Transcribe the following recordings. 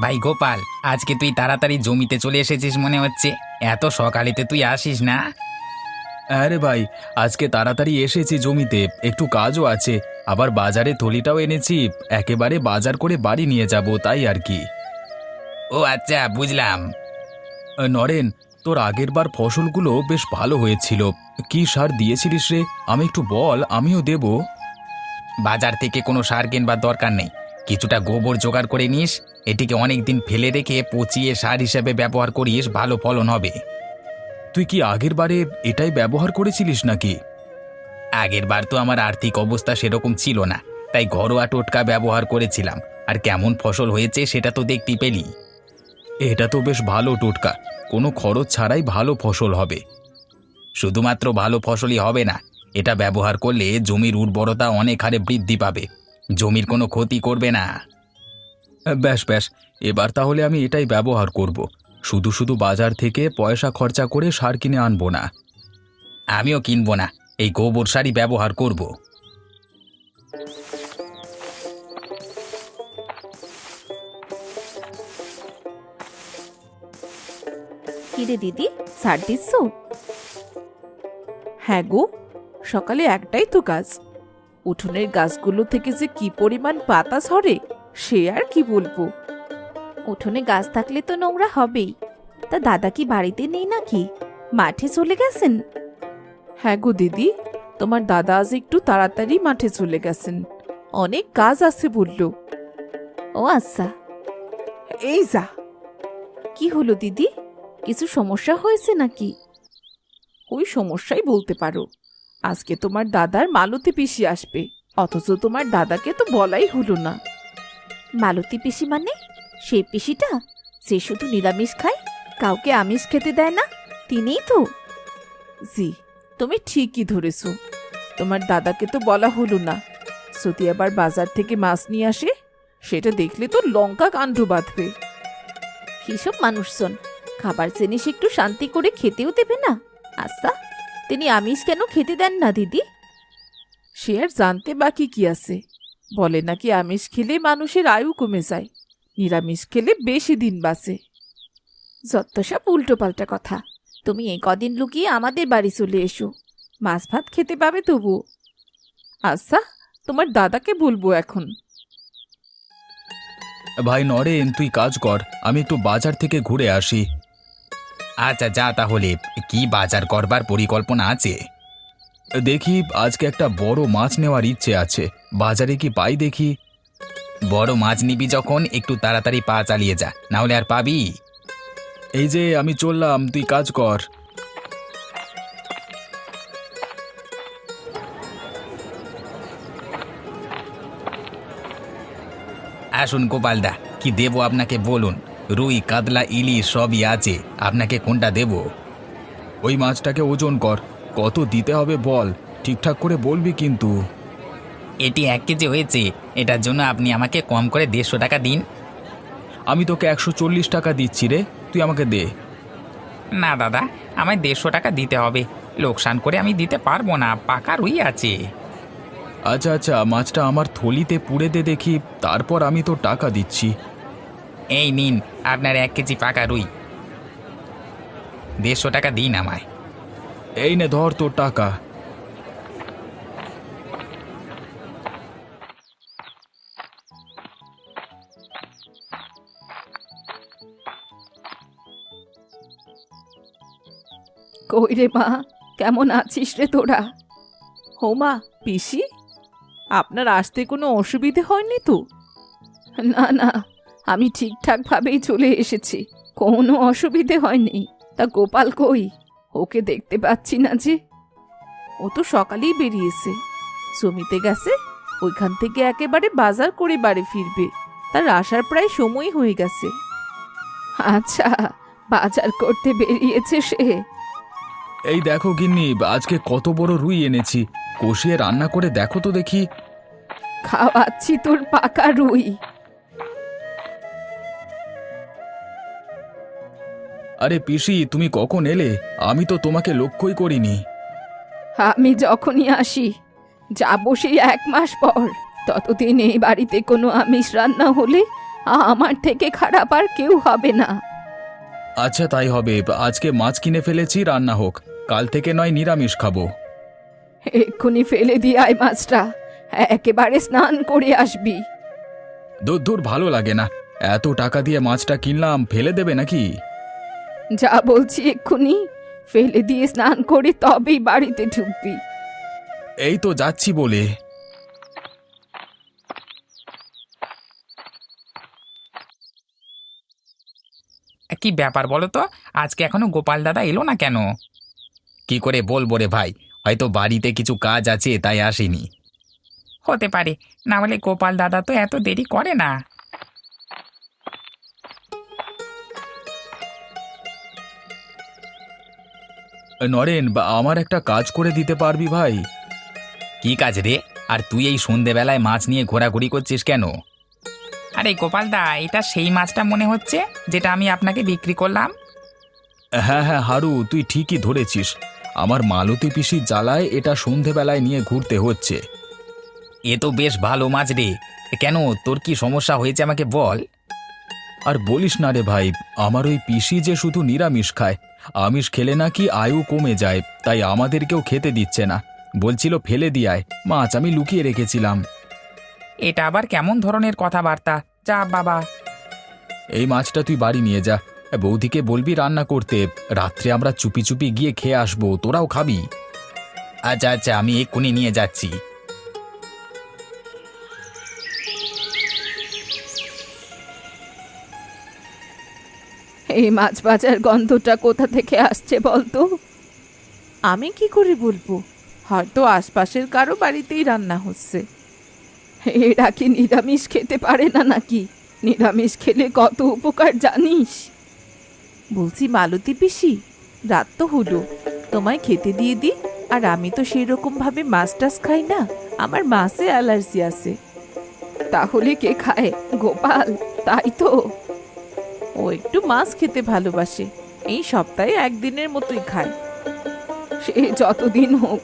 ভাই গোপাল, আজকে তুই তাড়াতাড়ি জমিতে চলে এসেছিস মনে হচ্ছে। এত সকালেতে তুই আসিস না? আরে ভাই, আজকে তাড়াতাড়ি এসেছি জমিতে, একটু কাজও আছে। আবার বাজারে থলিটাও এনেছি, একেবারে বাজার করে বাড়ি নিয়ে যাব, তাই আর কি। ও আচ্ছা, বুঝলাম। নরেন, তোর আগের বার ফসলগুলো বেশ ভালো হয়েছিল। কি সার দিয়েছিলিস রে? আমি একটু বল, আমিও দেব। বাজার থেকে কোনো সার কিনবার দরকার নেই। কিছুটা গোবর জোগাড় করে নিস। এটিকে অনেক দিন ফেলে রেখে পচিয়ে সার হিসেবে ব্যবহার করিস, ভালো ফলন হবে। তুই কি আগের বারে এটাই ব্যবহার করেছিলিস নাকি? আগের বার তো আমার আর্থিক অবস্থা সেরকম ছিল না, তাই ঘরোয়া টোটকা ব্যবহার করেছিলাম। আর কেমন ফসল হয়েছে সেটা তো দেখতেই পেলি। এটা তো বেশ ভালো টোটকা, কোনো খরচ ছাড়াই ভালো ফসল হবে। শুধুমাত্র ভালো ফসলই হবে না, এটা ব্যবহার করলে জমির উর্বরতা অনেক হারে বৃদ্ধি পাবে। জমির কোনো ক্ষতি করবে না। ব্যাস ব্যাস, এবার তাহলে আমি এটাই ব্যবহার করব। শুধু শুধু বাজার থেকে পয়সা খরচা করে সার কিনে আনবো না। আমিও কিনবো না, এই গোবর সারই ব্যবহার করব। কিরে দিদি, সার দিচ্ছ? হ্যাঁ গো, সকালে একটাই তো কাজ। উঠোনের গাছগুলো থেকে যে কি পরিমাণ পাতা ঝরে, সে আর কি বলবো। উঠোনে গাছ থাকলে তো নোংরা হবেই। তা দাদা কি বাড়িতে নেই নাকি? মাঠে চলে গেছেন? হ্যাঁ গো দিদি, তোমার দাদা আজ একটু তাড়াতাড়ি মাঠে চলে গেছেন, অনেক কাজ আছে বলল। ও আচ্ছা। এই যা। কি হলো দিদি, কিছু সমস্যা হয়েছে নাকি? ওই সমস্যাই বলতে পারো। আজকে তোমার দাদার মালতী পিসি আসবে, অথচ তোমার দাদাকে তো বলাই হলো না। মালতী পিসি মানে? সেই পিসিটা যে শুধু নিরামিষ খায়, কাউকে আমিষ খেতে দেয় না, তিনিই তো? জি, তুমি ঠিকই ধরেছ। তোমার দাদাকে তো বলা হলো না। যদি আবার বাজার থেকে মাছ নিয়ে আসে, সেটা দেখলে তো লঙ্কা কাণ্ড বাঁধবে। কিসব মানুষজন, খাবার জিনিস একটু শান্তি করে খেতেও দেবে না? আচ্ছা, তিনি আমিষ কেন খেতে দেন না দিদি? সে আর জানতে বাকি কি আছে। বলে নাকি আমিষ খেলে মানুষের আয়ু কমে যায়, নিরামিষ খেলে বেশি দিন বাঁচে। যত সব উল্টো পাল্টা কথা। তুমি এই কদিন লুকিয়ে আমাদের বাড়ি চলে এসো, মাছ ভাত খেতে পাবে তবু। আচ্ছা, তোমার দাদাকে বলবো এখন। ভাই নরেন, তুই কাজ কর, আমি একটু বাজার থেকে ঘুরে আসি। আচ্ছা যা তাহলে। কি বাজার করবার পরিকল্পনা আছে? দেখি, আজকে একটা বড় মাছ নেওয়ার ইচ্ছে আছে, বাজারে কি পাই দেখি। বড় মাছ নিবি যখন একটু তাড়াতাড়ি পা চালিয়ে যা, না হলে আর পাবি? এই যে আমি চললাম, তুই কাজ কর। আসুন গোপালদা, কি দেবো আপনাকে বলুন। রুই, কাতলা, ইলিশ সবই আছে, আপনাকে কোনটা দেব? ওই মাছটাকে ওজন কর, কত দিতে হবে বল, ঠিকঠাক করে বলবি কিন্তু। এটি 1 কেজি হয়েছে, এটার জন্য আপনি আমাকে কম করে 150 টাকা দিন। আমি তোকে 140 টাকা দিচ্ছি রে, তুই আমাকে দে। না দাদা, আমায় 150 টাকা দিতে হবে। লোকসান করে আমি দিতে পারবো না, পাকা রুই আছে। আচ্ছা আচ্ছা, মাছটা আমার থলিতে পুড়ে দে দেখি, তারপর আমি তো টাকা দিচ্ছি। এই নিন আপনার 1 কেজি পাকা রুই। 150 টাকা দিন আমায়। এই নে ধর তোর টাকা। কই রে মা, কেমন আছিস রে তোরা? হোমা, পিসি, আপনার আসতে কোনো অসুবিধে হয়নি তো? না না, আমি ঠিকঠাক ভাবেই চলে এসেছি, কোনো অসুবিধে হয়নি। তা গোপাল কই? ওকে দেখতে পাচ্ছি না যে। ও তো সকালেই বেরিয়েছে, জমিতে গেছে। ওইখান থেকে একেবারে বাজার করে বাড়ি ফিরবে, তার আসার প্রায় সময় হয়ে গেছে। আচ্ছা, বাজার করতে বেরিয়েছে সে। এই দেখো গিন্নি, আজকে কত বড় রুই এনেছি, কষিয়ে রান্না করে দেখো তো দেখি। খাওয়াচ্ছি তোর পাকা রুই। আরে পিসি, তুমি কখন এলে? আমি তো তোমাকে লক্ষ্যই করিনি। আমি যখনই আসি, যাবো সেই 1 মাস পর, ততদিন এই বাড়িতে কোনো আমিষ রান্না হলে আমার থেকে খারাপ আর কেউ হবে না। আচ্ছা তাই হবে, আজকে মাছ কিনে ফেলেছি, রান্না হোক। কাল থেকে নয় নিরামিষ খাবো। এক্ষুনি ফেলে দিয়ে আয় মাছটা, একেবারে স্নান করে আসবি। দূর দূর, ভালো লাগে না। এত টাকা দিয়ে মাছটা কিনলাম, ফেলে দেবে নাকি? যা বলছি এক্ষুনি ফেলে দিয়ে স্নান করে তবেই বাড়িতে ঢুকবি। এই তো যাচ্ছি বলে। কি ব্যাপার বলো তো, আজকে এখনো গোপাল দাদা এলো না কেন? কি করে বলবো রে ভাই, হয়তো বাড়িতে কিছু কাজ আছে তাই আসেনি। হতে পারে, না হলে গোপাল দাদা তো এত দেরি করে না। নরেন, আমার একটা কাজ করে দিতে পারবি ভাই? কি কাজ রে? আর তুই এই সন্ধেবেলায় মাছ নিয়ে ঘোরাঘুরি করছিস কেন? আরে গোপাল দা, এটা সেই মাছটা মনে হচ্ছে যেটা আমি আপনাকে বিক্রি করলাম। হ্যাঁ হ্যাঁ হারু, তুই ঠিকই ধরেছিস। আমার মালতী পিসির জ্বালায় এটা সন্ধেবেলায় নিয়ে ঘুরতে হচ্ছে। এ তো বেশ ভালো মাছ রে। কেন, তোর কি সমস্যা হয়েছে আমাকে বল। আর বলিস না রে ভাই, আমার ওই পিসি যে শুধু নিরামিষ খায়, আমিষ খেলে নাকি আয়ু কমে যায়, তাই আমাদেরকেও খেতে দিচ্ছে না। বলছিল ফেলে দিয়ায় মাছ, আমি লুকিয়ে রেখেছিলাম। এটা আবার কেমন ধরনের কথাবার্তা? যা বাবা। এই মাছটা তুই বাড়ি নিয়ে যা, বৌদিকে বলবি রান্না করতে। রাত্রে আমরা চুপি চুপি গিয়ে খেয়ে আসবো, তোরাও খাবি। আচ্ছা আচ্ছা, আমি এক্ষুনি নিয়ে যাচ্ছি। এই মাছ ভাজার গন্ধটা কোথা থেকে আসছে বলতো? আমি কি করে বলবো? হয়তো আশপাশের কারো বাড়িতেই রান্না হচ্ছে। এরা কি নিরামিষ খেতে পারে না নাকি? নিরামিষ খেলে কত উপকার জানিস? বলছি মালতী পিসি, রাত তো হলো, তোমায় খেতে দিয়ে দিই। আর আমি তো সেই রকম ভাবে মাছ টাছ খাই না, আমার মাছে অ্যালার্জি আছে। তাহলে কে খায়? গোপাল, তাই তো। ও একটু মাছ খেতে ভালোবাসে, এই সপ্তাহে একদিনের মতোই খায়। সে যতদিন হোক,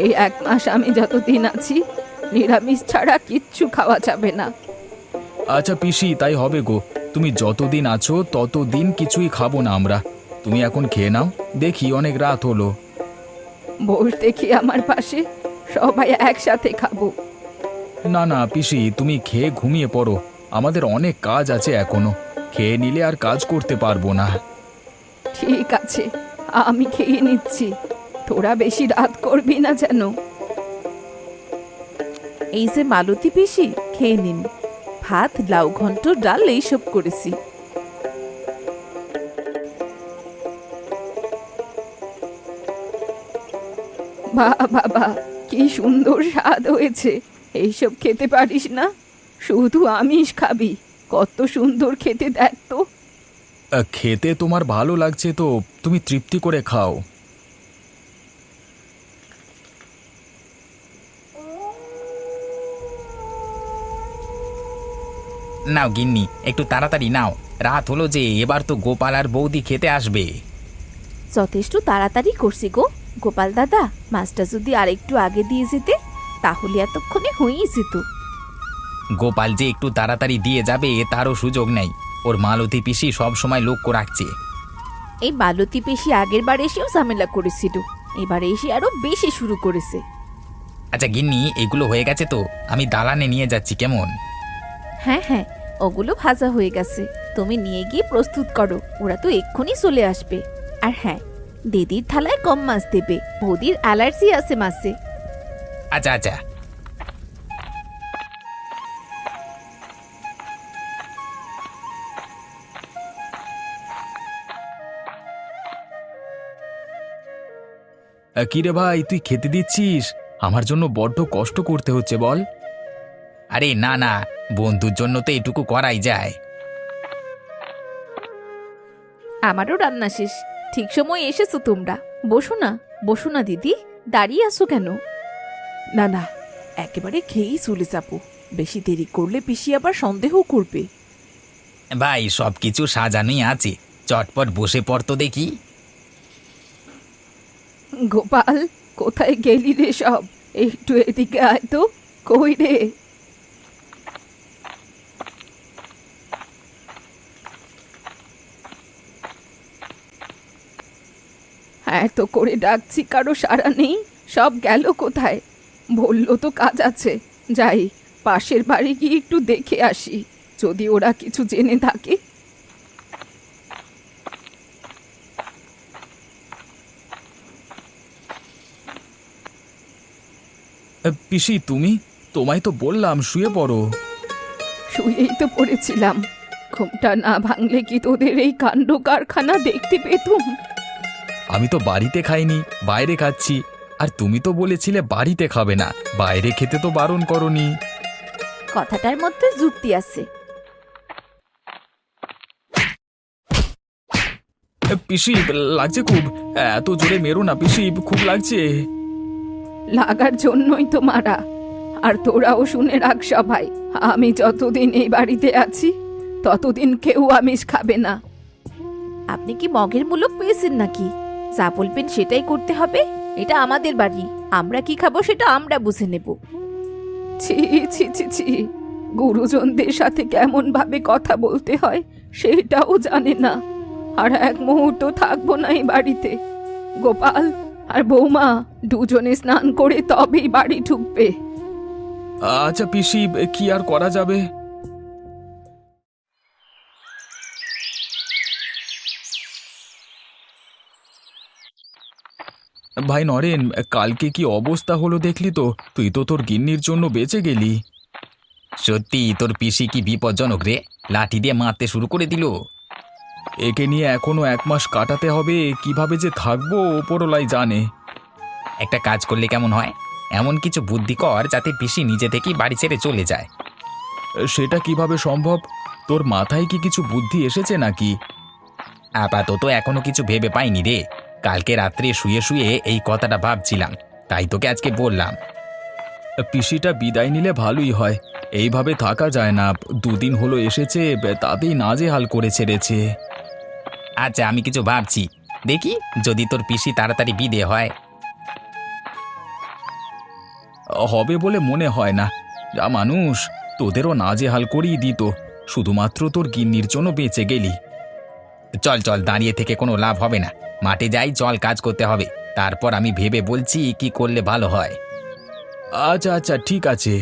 এই 1 মাস আমি যতদিন আছি নিরামিষ ছাড়া কিচ্ছু খাওয়া যাবে না। আচ্ছা পিসি, তাই হবে গো। তুমি যতদিন আছো ততদিন কিছুই খাবো না আমরা। তুমি এখন খেয়ে নাও, দেখি অনেক রাত হলো। বস দেখি আমার পাশে, সবাই একসাথে খাবো। না না পিসি, তুমি খেয়ে ঘুমিয়ে পড়ো। আমাদের অনেক কাজ আছে এখনো, খেয়ে নিলে আর কাজ করতে পারবো না। ঠিক আছে, আমি খেয়ে নিচ্ছি, তোরা বেশি রাত করবি না যেন। এই যে মালতী পিসি, খেয়ে নিন। ভাত, লাউ ঘন্ট, ডাল এইসব করেছি। বাবা, কি সুন্দর স্বাদ হয়েছে। এইসব খেতে পারিস না? শুধু আমিষ খাবি? কত সুন্দর খেতে দেখ তো। খেতে তোমার ভালো লাগছে তো তুমি তৃপ্তি করে খাও। নাও গিন্নি, একটু তাড়াতাড়ি নাও, রাত হলো যে। এবার তো গোপাল আর বৌদি খেতে আসবে। যথেষ্ট তাড়াতাড়ি করছি গো। গোপাল দাদা, মাছটা যদি আরেকটু আগে দিয়ে যেতে, তাহলে এতক্ষণে হয়েই যেত। গোপাল যে একটু তাড়াতাড়ি দিয়ে যাবে তারও সুযোগ নেই। ওর মালতী পিসি সব সময় লক্ষ্য রাখছে। এই মালতী পেশি আগের বার এসেও ঝামেলা করেছিল, এবারে এসে আরো বেশি শুরু করেছে। আচ্ছা গিন্নি, এগুলো হয়ে গেছে তো, আমি দালানে নিয়ে যাচ্ছি, কেমন? হ্যাঁ হ্যাঁ, ওগুলো ভাজা হয়ে গেছে, তুমি নিয়ে গিয়ে প্রস্তুত করো, ওরা তো এক্ষুনি চলে আসবে। আর হ্যাঁ, দিদির থালায় কম মাছ দেবে, বৌদির অ্যালার্জি আছে মাছে। আচ্ছা আচ্ছা। কিরে ভাই, তুই খেতে দিচ্ছিস? আমার জন্য বড্ড কষ্ট করতে হচ্ছে বল। আরে না না, বন্ধুর জন্য তো এটুকু করাই যায়। আমারও রান্না শেষ, ঠিক সময় এসেছো তোমরা। বসো না, বসো না দিদি, দাঁড়িয়ে আসো কেন? না না, একেবারে খেয়েই চলে যাবো। বেশি দেরি করলে পিসি আবার সন্দেহ করবে। ভাই, সব কিছু সাজানোই আছে, চটপট বসে পড় তো দেখি। গোপাল, কোথায় গেলি রে সব? একটু এদিকে আয় তো। কই রে? এত করে ডাকছি, কারো সাড়া নেই। সব গেল কোথায়? বললো তো কাজ আছে। যাই, পাশের বাড়ি গিয়ে একটু দেখে আসি, যদি ওরা কিছু জেনে থাকে। পিসি তুমি, তোমায় তো বললাম শুয়ে পড়ো। শুয়েই তো পড়েছিলাম। ঘুমটা না ভাঙলে কি তোদের এই কাণ্ড কারখানা দেখতে পেতুম? আমি তো বাড়িতে খাইনি, বাইরে খাচ্ছি। আর তুমি তো বলেছিলে বাড়িতে খাবে না, বাইরে খেতে তো বারণ করনি। কথাটার মধ্যে যুক্তি আছে। পিসি লাগছে খুব, এত জোরে মেরো না পিসি, খুব লাগছে। লাগার জন্যই তো মারা। আর তোরাও শুনে রাখ সবাই, আমি যতদিন এই বাড়িতে আছি ততদিন কেউ আমিষ খাবে না। আপনি কি মগের মুলুক পেয়েছেন নাকি? যা বলবেন সেটাই করতে হবে। এটা আমাদের বাড়ি, আমরা কি খাবো সেটা আমরা বুঝে নেব। ছি ছি ছি ছি, গুরুজনদের সাথে কেমন ভাবে কথা বলতে হয় সেটাও জানে না। আর এক মুহূর্ত থাকবো না এই বাড়িতে। গোপাল আর বৌমা দুজনে স্নান করে তবেই বাড়ি ঢুকবে। আচ্ছা পিসি, কি আর করা যাবে। ভাই নরেন, কালকে কি অবস্থা হলো দেখলি তো? তুই তো তোর গিন্নির জন্য বেঁচে গেলি। সত্যি তোর পিসি কি বিপজ্জনক রে, লাঠি দিয়ে মারতে শুরু করে দিল। একে নিয়ে এখনো 1 মাস কাটাতে হবে, কিভাবে যে থাকবো ওপরলাই জানে। একটা কাজ করলে কেমন হয়, এমন কিছু বুদ্ধি কর যাতে পিসি নিজে থেকেই বাড়ি ছেড়ে চলে যায়। সেটা কিভাবে সম্ভব? তোর মাথায় কি কিছু বুদ্ধি এসেছে নাকি? আপাতত এখনো কিছু ভেবে পাইনি রে। কালকে রাত্রে শুয়ে শুয়ে এই কথাটা ভাবছিলাম, তাই তোকে আজকে বললাম। পিসিটা বিদায় নিলে ভালোই হয়, এইভাবে থাকা যায় না। 2 দিন হলো এসেছে, তাতেই নাজেহাল করে ছেড়েছে। আচ্ছা আমি কিছু ভাবছি, দেখি যদি তোর পিসি তাড়াতাড়ি বিদে হয়। হবে বলে মনে হয় না। যা মানুষ, তোদেরও নাজেহাল করেই দিত, শুধুমাত্র তোর গিন্নির জন্য বেঁচে গেলি। চল চল, দাঁড়িয়ে থেকে কোনো লাভ হবে না, মাঠে যাই, চল কাজ করতে হবে। তারপর আমি ভেবে বলছি কি করলে ভালো হয়। আচ্ছা আচ্ছা ঠিক আছে।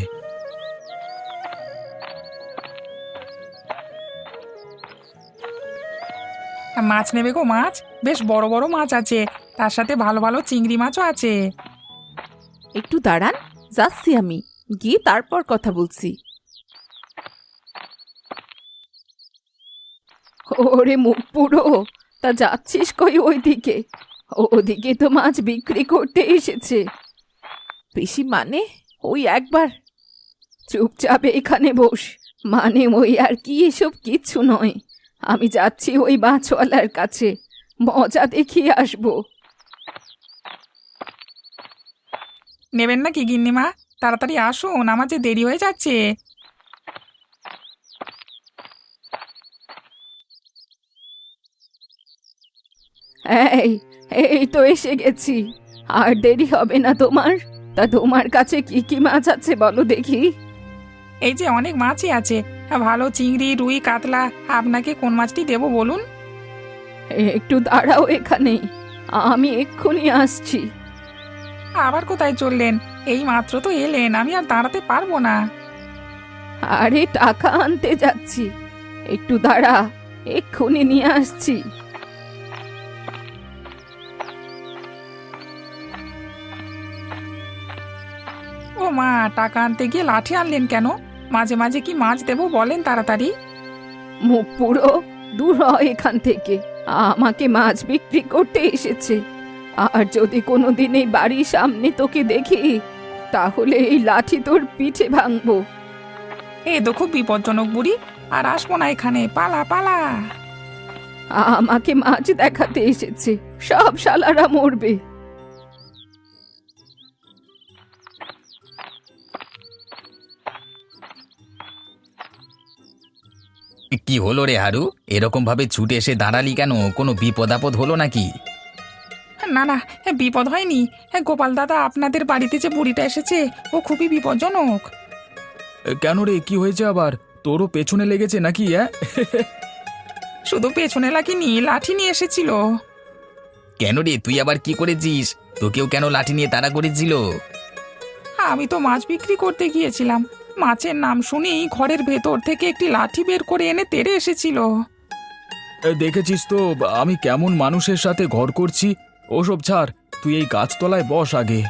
মাছ নেবে গো? মাছ বেশ বড় বড় মাছ আছে, তার সাথে ভালো ভালো চিংড়ি মাছও আছে। একটু দাঁড়ান, যাচ্ছি আমি, গিয়ে তারপর কথা বলছি। ওরে মুখ পুরো, তা যাচ্ছিস কই ওইদিকে? ওদিকে তো মাছ বিক্রি করতে এসেছে। বেশি মানে ওই একবার। চুপচাপ এখানে বস। মানে ওই আর কি, এসব কিচ্ছু নয়। আমি যাচ্ছি ওই মাছওয়ালার কাছে, মজা দেখিয়ে আসবো। নেবেন নাকি গিন্নিমা? তাড়াতাড়ি আসুন, আমার যে দেরি হয়ে যাচ্ছে। এই এই তো এসে গেছি। আর দেরি হবে না তোমার? তা তোমার কাছে কি কি মাছ আছে বলো দেখি। এই যে অনেক মাছই আছে, ভালো চিংড়ি, রুই, কাতলা। আপনাকে কোন মাছটি দেবো বলুন? একটু দাঁড়াও এখানে, আমি এক্ষুনি আসছি। আবার কোথায় চললেন? এই মাত্র তো এলেন, আমি আর দাঁড়াতে পারবো না। আরে টাকা আনতে যাচ্ছি, একটু দাঁড়া, এক্ষুনি নিয়ে আসছি। ও মা, টাকা আনতে গিয়ে লাঠি আনলেন কেন? মাঝে মাঝে কি মাছ দেবো বলেন তাড়াতাড়ি। মুখ পুরো, দূর হ এখান থেকে। আমাকে মাছ বিক্রি করতে এসেছে। আর যদি কোনোদিন এই বাড়ির সামনে তোকে দেখি, তাহলে এই লাঠি তোর পিঠে ভাঙবো। এ তো খুব বিপজ্জনক বুড়ি, আর আসবো না এখানে, পালা পালা। আমাকে মাছ দেখাতে এসেছে, সব শালারা মরবে। কি হলো রে হারু, এরকম ভাবে ছুটে এসে দাঁড়ালি কেন? কোনো বিপদ আপদ হলো নাকি? না না, বিপদ হয়নি। গোপাল দাদা, আপনাদের বাড়িতে যে বুড়িটা এসেছে ও খুবই বিপজ্জনক। কেন রে, কি হয়েছে আবার? তোরও পেছনে লেগেছে নাকি? শুধু পেছনে লাগিনি, লাঠি নিয়ে এসেছিল। কেন রে, তুই আবার কি করেছিস? তোকেও কেন লাঠি নিয়ে তাড়া করেছিল? আমি তো মাছ বিক্রি করতে গিয়েছিলাম, মাছের নাম শুনেই ঘরের ভেতর থেকে একটি লাঠি বের করে এনে তেড়ে এসেছিল। দেখেছিস তো আমি কেমন মানুষের সাথে ঘর করছি। ওসব ছাড়, তুই এই গাছতলায় বস আগে।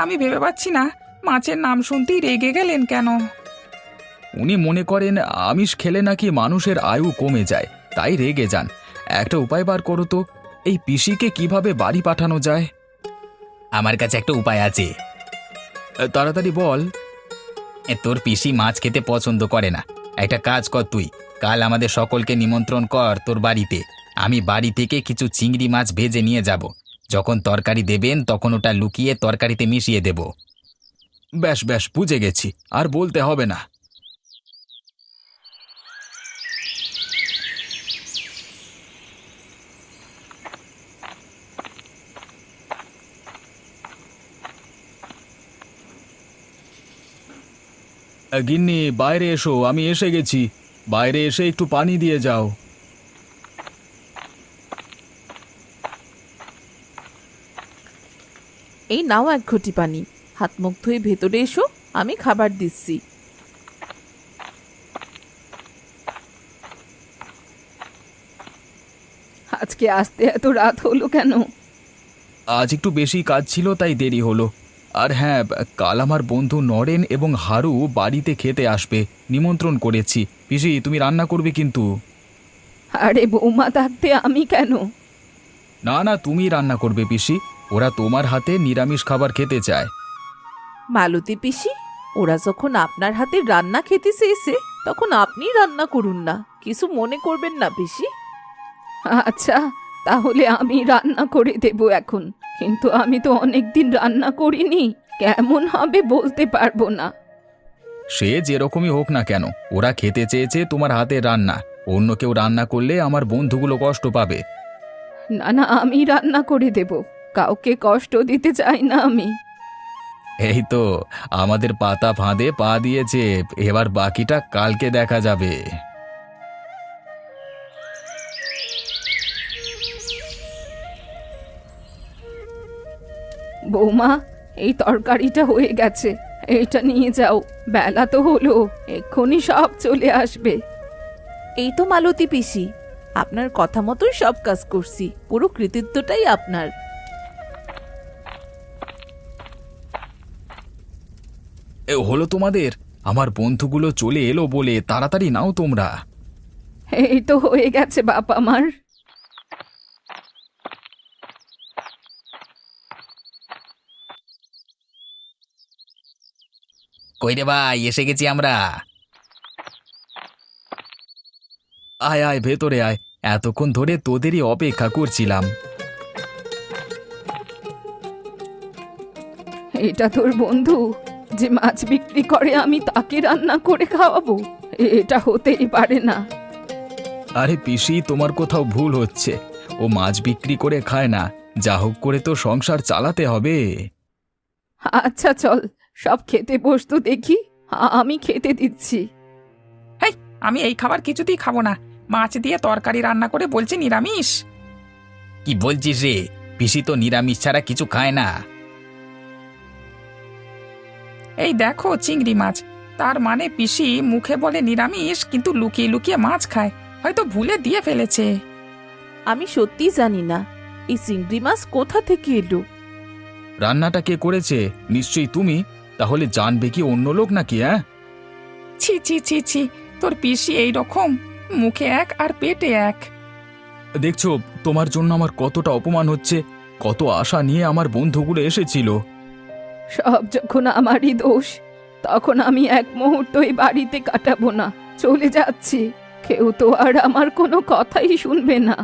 আমি ভেবে পাচ্ছি না মাছের নাম শুনতেই রেগে গেলেন কেন। উনি মনে করেন আমিষ খেলে নাকি মানুষের আয়ু কমে যায়, তাই রেগে যান। একটা উপায় বার করো তো, এই পিসিকে কিভাবে বাড়ি পাঠানো যায়? আমার কাছে একটা উপায় আছে। তাড়াতাড়ি বল। তোর পিসি মাছ খেতে পছন্দ করে না। একটা কাজ কর, তুই কাল আমাদের সকলকে নিমন্ত্রণ কর তোর বাড়িতে। আমি বাড়ি থেকে কিছু চিংড়ি মাছ ভেজে নিয়ে যাব। যখন তরকারি দেবেন তখন ওটা লুকিয়ে তরকারিতে মিশিয়ে দেব। ব্যাস ব্যাস, বুঝে গেছি, আর বলতে হবে না। গিন্নি, বাইরে এসো, আমি এসে গেছি। বাইরে এসে একটু পানি দিয়ে যাও। এই নাও 1 ঘটি পানি, হাত মুখ ধুয়ে ভেতরে এসো, আমি খাবার দিচ্ছি। আজকে আসতে এত রাত হলো কেন? আজ একটু বেশি কাজ ছিল তাই দেরি হলো। আর হ্যাঁ, কাল আমার বন্ধু নরেন এবং হারু বাড়িতে খেতে আসবে, নিমন্ত্রণ করেছি। পিসি, তুমি রান্না করবে কিন্তু। আরে বৌমা থাকতে আমি কেন? না না, তুমি রান্না করবে পিসি, ওরা তোমার হাতে নিরামিষ খাবার খেতে চায়। মালতী পিসি, ওরা যখন আপনার হাতে রান্না খেতে চেয়েছে তখন আপনি রান্না করুন না, কিছু মনে করবেন না পিসি। আচ্ছা, তাহলে আমি রান্না করে দেব এখন, কিন্তু আমি তো অনেকদিন রান্না করিনি, কেমন হবে বলতে পারবো না। সে যেরকমই হোক না কেন, ওরা খেতে চেয়েছে তোমার হাতে রান্না। অন্য কেউ রান্না করলে আমার বন্ধুগুলো কষ্ট পাবে। না না, আমি রান্না করে দেব, কাউকে কষ্ট দিতে চাই না আমি। এই তো আমাদের পাতা ফাঁদে পা দিয়েছে, এবার বাকিটা কালকে দেখা যাবে। বৌমা, এই তরকারিটা হয়ে গেছে, এটা নিয়ে যাও, বেলা তো হলো, এক্ষুনি সব চলে আসবে। এই তো মালতী পিসি, আপনার কথা মতোই সব কাজ করছি, পুরো কৃতিত্বটাই আপনার। হলো তোমাদের? আমার বন্ধুগুলো চলে এলো বলে তাড়াতাড়ি নাও তোমরা। এই তো হয়ে গেছে বাপ আমার। কই রে ভাই, এসে গেছি আমরা। আয় আয়, ভেতরে আয়, এতক্ষণ ধরে তোদেরই অপেক্ষা করছিলাম। এটা তোর বন্ধু যে মাছ বিক্রি করে, আমি তাকে রান্না করে খাওয়াবো? এটা হতেই পারে না। আরে পিসি, তোমার কোথাও ভুল হচ্ছে। ও মাছ বিক্রি করে খায় না, যা হোক করে তো সংসার চালাতে হবে। আচ্ছা চল, সব খেতে বসতো দেখি, আমি খেতে দিচ্ছি। হেই, আমি এই খাবার কিছুতেই খাবো না। মাছ দিয়ে তরকারি রান্না করে বলছে নিরামিষ। কি বলছিস রে? পিসি তো নিরামিষ ছাড়া কিছু খায় না। এই দেখো চিংড়ি মাছ, তার মানে পিসি মুখে বলে নিরামিষ কিন্তু লুকিয়ে লুকিয়ে মাছ খায়, হয়তো ভুলে দিয়ে ফেলেছে। আমি সত্যি জানি না এই চিংড়ি মাছ কোথা থেকে এলো। রান্নাটা কে করেছে? নিশ্চয়ই তুমি। তাহলে জানবে কি অন্য লোক নাকি? হ্যাঁ, ছি ছি ছি ছি, তোর পিসি এই রকম, মুখে এক আর পেটে এক। দেখছো তোমার জন্য আমার কতটা অপমান হচ্ছে। কত আশা নিয়ে আমার বন্ধুগুলো এসেছিল। সব যখন আমারই দোষ, তখন আমি এক মুহূর্তই বাড়িতে কাটাবো না, চলে যাচ্ছি। কেউ তো আর আমার কোনো কথাই শুনবে না।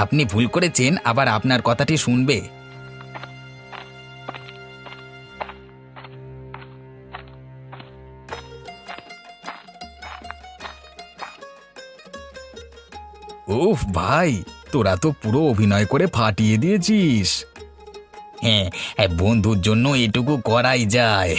আপনি ভুল করেছেন, আবার আপনার কথাটি শুনবে? উফ ভাই, তোরা তো পুরো অভিনয় করে ফাটিয়ে দিয়েছিস। হ্যাঁ, বন্ধুর জন্য এটুকু করাই যায়।